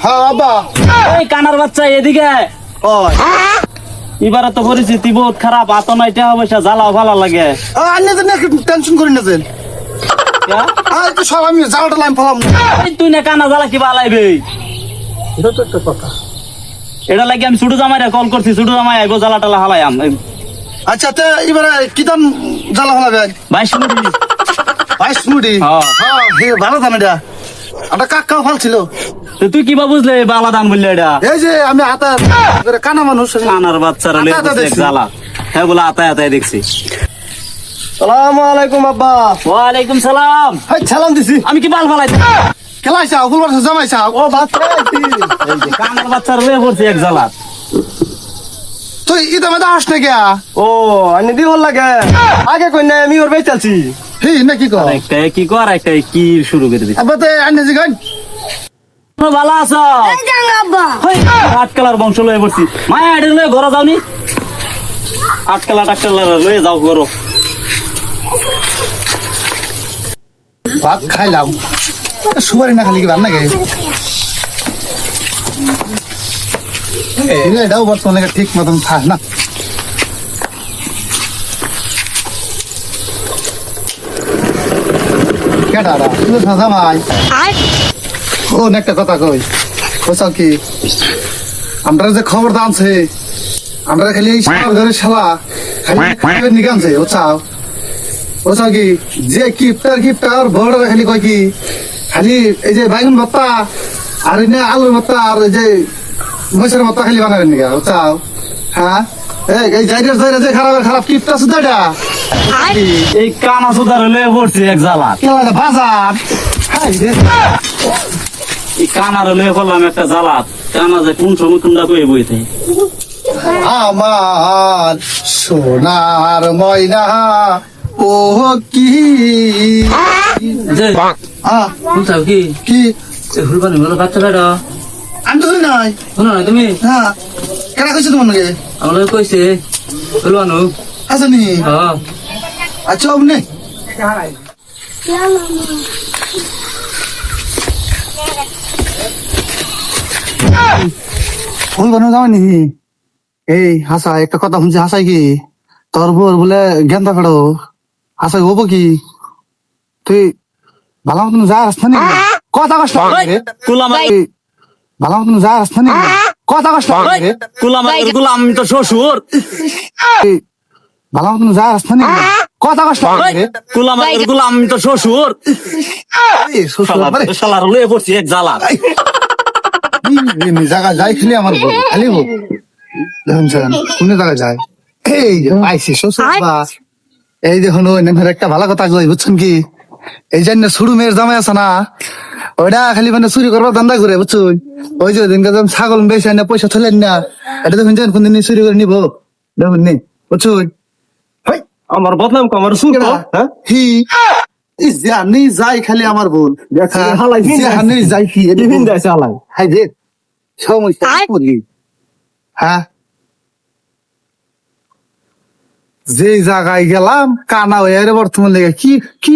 হ্যাঁ বাবা, এই কানার বাচ্চা এদিকে ওই এবারে তো পরিস্থিতি বহুত খারাপ, আতো নাই টাকা পয়সা জ্বালাও ভালো লাগে। আন্নে তো টেনশন করি না যেন, তো সব আমি জ্বালাটা লাইন ফেলাম। এই তুই না কানা জ্বালা কি বালাইবে? এটা তো একটা কথা। এটা লাগি আমি ছোট জামাইরে কল করছি, ছোট জামাই আইবো জ্বালা টালা হালাইম। আচ্ছা তে এবারে কি দাম জ্বালা ফেলাবে? 22 মিনিট 22 মুড়ি। হ্যাঁ। হ্যাঁ হে ভালো দাম এটা, একটা কাকাও ফালছিল। তো তুই কিবা বুঝলে বালা দাম বললে এটা? এই যে আমি হাতে কানা মানুষ। কানার বাচ্চারা লয়ে আতা বসে দেখছি। জ্বালা, হ্যাঁ বলে আতায় আতায় দেখছি। সালামু আলাইকুম আব্বা। ওয়ালাইকুম সালাম। হাই সালাম দিছি। আমি কি বাল ফালাইছি? খেলাইছা ফুল বর্ষ জামাইছা ও ভাত খাইছি। এই যে কানার বাচ্চারা লয়ে পড়ছি এক জ্বালা। তুই ইদা মধ্যে আস না গিয়া? ও আনি দি হল লাগে আগে কই না আমি ওর বেচ চালছি। হি না কি কর? একটা কি কর একটা কি শুরু করে দিবি। আব্বা তে আন্নে জিগান। ভালো আছো? আটকালার বংশ লয়ে পড়ছি, মায়া এটা লয়ে ঘরে যাওনি? আটকালা টাটকালা লয়ে যাও ঘর। ভাত খাইলাম, সুপারি না খালি কি ভাত নাকি? এটাও বর্তমানে ঠিক মতন খাস না। কেটা জামাই ও একটা কথা কই কোথাও কি আমরা যে খবর দানছে, আমরা খালি এই শালার ঘরের শালা খালি নিকানছে ওছাও কি যে কিপটার বড় খালি কয় কি খালি এই যে বাইগুন ভর্তা আর এনে আলুর ভর্তা আর এই যে মশার ভর্তা খালি বানাবেন নিকা ওছাও। হ্যাঁ এই জায়গা যে খারাপ কিপটা সুদাটা এই কানা সুদার লয়ে পড়ছি এক জ্বালা। কেলা বাজার এই কানার লয়ে পড়লাম একটা জ্বালা। কানা যে কোন সময় কোনটা কয়ে বইতে। আমার সোনার ময়না ও কি যে বুঝাও কি কি হুলবানি হলো বাচ্চা বেড়া। আমি তো শুনি নাই। শোনো না তুমি? হ্যাঁ কেনা কইছে তোমার নাকি? আমার কইছে হলবানু। আছে নি? হ্যাঁ আচ্ছা অমনি ফুল বানানো যাবে নি? এই হাসা একটা কথা শুনছি, হাসাই কি তোর বোর বলে গেন্দা ফেড়ো হাসাই হবো কি? তুই ভালো মতন যা আসতে নি কথা কষ্ট কুলামাই ভালো মতন যা আসতে নি কথা কষ্ট কুলামাই গুলাম তো শ্বশুর। ভালো মতন যা আসতে নি কথা কষ্ট কুলামাই গুলাম তো শ্বশুর। শালার লয়ে পড়ছি এক জ্বালা। জায়গা যাই খালি আমার বউ খালি বউ দেখুন কোন জায়গায় যায়? এই যে পাইছি শ্বশুর বা এই দেখুন ওই নেমের একটা ভালো কথা কই বুঝছেন কি, এই জন্য শুরু মেয়ের জামাই আছে না ওইটা খালি মানে চুরি করবার ধান্দা করে বুঝছুন। ওই যে দিনকে ছাগল বেশি না পয়সা থলেন না এটা দেখুন যেন কোনদিন চুরি করে নিবো দেখুন নি বুঝছুন। আমার বদনাম কো আমার সুর তো হ্যাঁ হি জানি যাই খালি আমার বোন হালাই জানি যাই কি টিফিন দেছে হালাই হাই যে সমস্যা করি। হ্যাঁ যে জায়গায় গেলাম কানা হয়ে বর্তমান লেগে কি কি